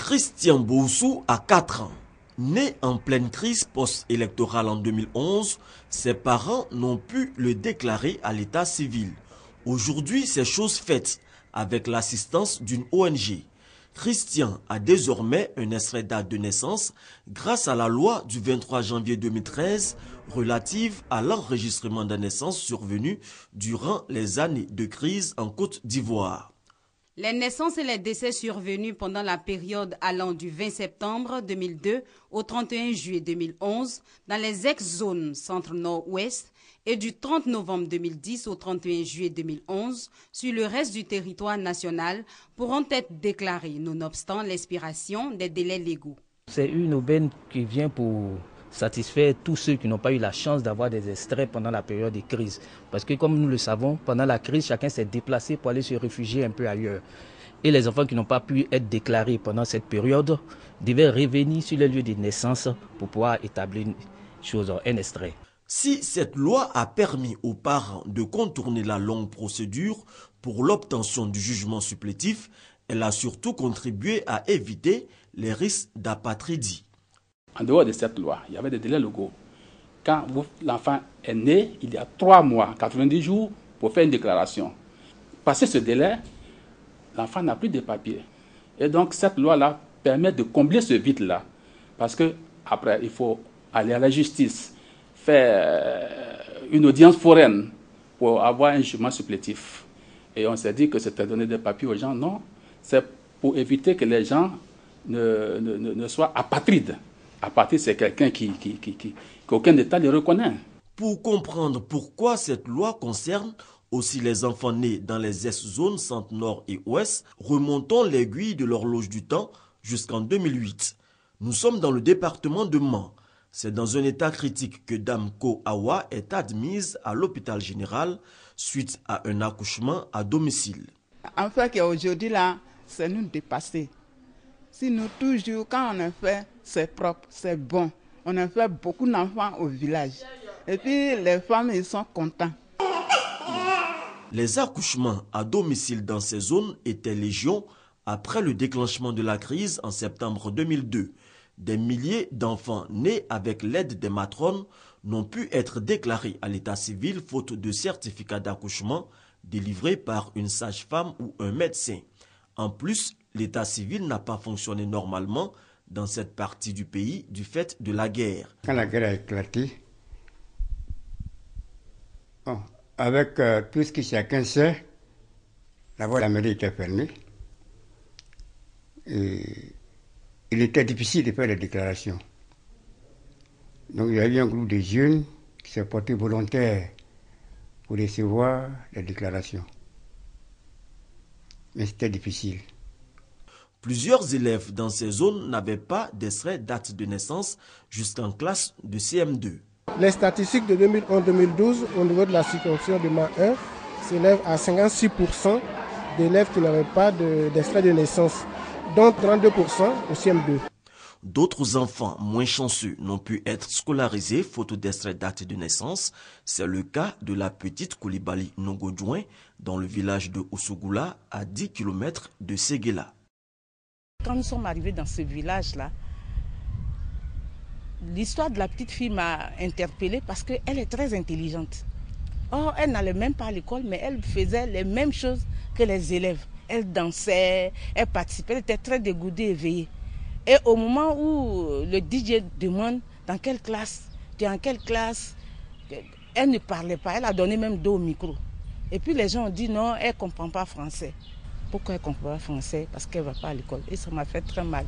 Christian Boussou a 4 ans. Né en pleine crise post-électorale en 2011, ses parents n'ont pu le déclarer à l'état civil. Aujourd'hui, c'est chose faite avec l'assistance d'une ONG. Christian a désormais un extrait date de naissance grâce à la loi du 23 janvier 2013 relative à l'enregistrement de naissance survenu durant les années de crise en Côte d'Ivoire. Les naissances et les décès survenus pendant la période allant du 20 septembre 2002 au 31 juillet 2011 dans les ex-zones centre-nord-ouest et du 30 novembre 2010 au 31 juillet 2011 sur le reste du territoire national pourront être déclarés, nonobstant l'expiration des délais légaux. C'est une aubaine qui vient pour satisfaire tous ceux qui n'ont pas eu la chance d'avoir des extraits pendant la période de crise. Parce que comme nous le savons, pendant la crise, chacun s'est déplacé pour aller se réfugier un peu ailleurs. Et les enfants qui n'ont pas pu être déclarés pendant cette période devaient revenir sur les lieux de naissance pour pouvoir établir un extrait. Si cette loi a permis aux parents de contourner la longue procédure pour l'obtention du jugement supplétif, elle a surtout contribué à éviter les risques d'apatridie. En dehors de cette loi, il y avait des délais légaux. Quand l'enfant est né, il y a 3 mois, 90 jours pour faire une déclaration. Passé ce délai, l'enfant n'a plus de papiers. Et donc cette loi-là permet de combler ce vide-là. Parce qu'après, il faut aller à la justice, faire une audience foraine pour avoir un jugement supplétif. Et on s'est dit que c'était donner des papiers aux gens. Non, c'est pour éviter que les gens ne soient apatrides. Apatride, c'est quelqu'un qu'aucun État ne reconnaît. Pour comprendre pourquoi cette loi concerne aussi les enfants nés dans les ex-zones centre, nord et ouest, remontons l'aiguille de l'horloge du temps jusqu'en 2008. Nous sommes dans le département de Mans. C'est dans un état critique que Dame Ko Awa est admise à l'hôpital général suite à un accouchement à domicile. En fait, qu'aujourd'hui, là, c'est nous dépasser. Si nous, toujours, quand on a fait, c'est propre, c'est bon. On a fait beaucoup d'enfants au village. Et puis, les femmes, ils sont contents. Les accouchements à domicile dans ces zones étaient légion après le déclenchement de la crise en septembre 2002. Des milliers d'enfants nés avec l'aide des matrones n'ont pu être déclarés à l'état civil faute de certificat d'accouchement délivré par une sage-femme ou un médecin. En plus, l'état civil n'a pas fonctionné normalement dans cette partie du pays du fait de la guerre. Quand la guerre a éclaté, avec tout ce que chacun sait, la voie de la mairie était fermée. Et il était difficile de faire des déclarations. Donc il y a eu un groupe de jeunes qui s'est porté volontaire pour recevoir les déclarations. Mais c'était difficile. Plusieurs élèves dans ces zones n'avaient pas d'extrait date de naissance jusqu'en classe de CM2. Les statistiques de 2011-2012 au niveau de la circonscription de Mans 1 s'élèvent à 56% d'élèves qui n'avaient pas d'extrait de naissance, dont 32% au CM2. D'autres enfants moins chanceux n'ont pu être scolarisés faute d'extrait date de naissance. C'est le cas de la petite Koulibaly Nongodouin dans le village de Oussougoula à 10 km de Séguéla. Quand nous sommes arrivés dans ce village-là, l'histoire de la petite fille m'a interpellée parce qu'elle est très intelligente. Or, elle n'allait même pas à l'école, mais elle faisait les mêmes choses que les élèves. Elle dansait, elle participait, elle était très dégoûtée, éveillée. Et au moment où le DJ demande dans quelle classe, tu es en quelle classe, elle ne parlait pas, elle a donné même dos au micro. Et puis les gens ont dit non, elle ne comprend pas français. Pourquoi elle ne comprend pas français? Parce qu'elle ne va pas à l'école. Et ça m'a fait très mal.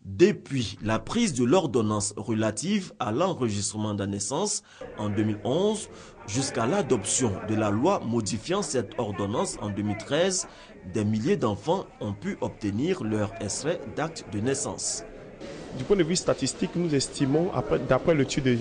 Depuis la prise de l'ordonnance relative à l'enregistrement de naissance en 2011 jusqu'à l'adoption de la loi modifiant cette ordonnance en 2013, des milliers d'enfants ont pu obtenir leur extrait d'acte de naissance. Du point de vue statistique, nous estimons, d'après l'étude de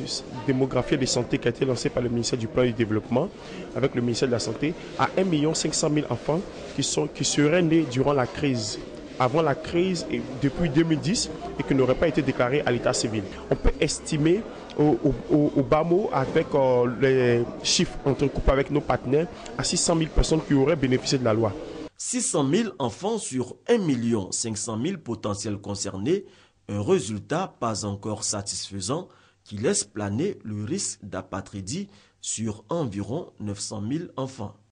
démographie et de santé qui a été lancée par le ministère du Plan et du Développement, avec le ministère de la Santé, à 1 500 000 enfants qui seraient nés durant la crise avant la crise et depuis 2010 et qui n'auraient pas été déclarés à l'état civil. On peut estimer au bas mot, avec les chiffres entrecoupés avec nos partenaires, à 600 000 personnes qui auraient bénéficié de la loi. 600 000 enfants sur 1 500 000 potentiels concernés, un résultat pas encore satisfaisant qui laisse planer le risque d'apatridie sur environ 900 000 enfants.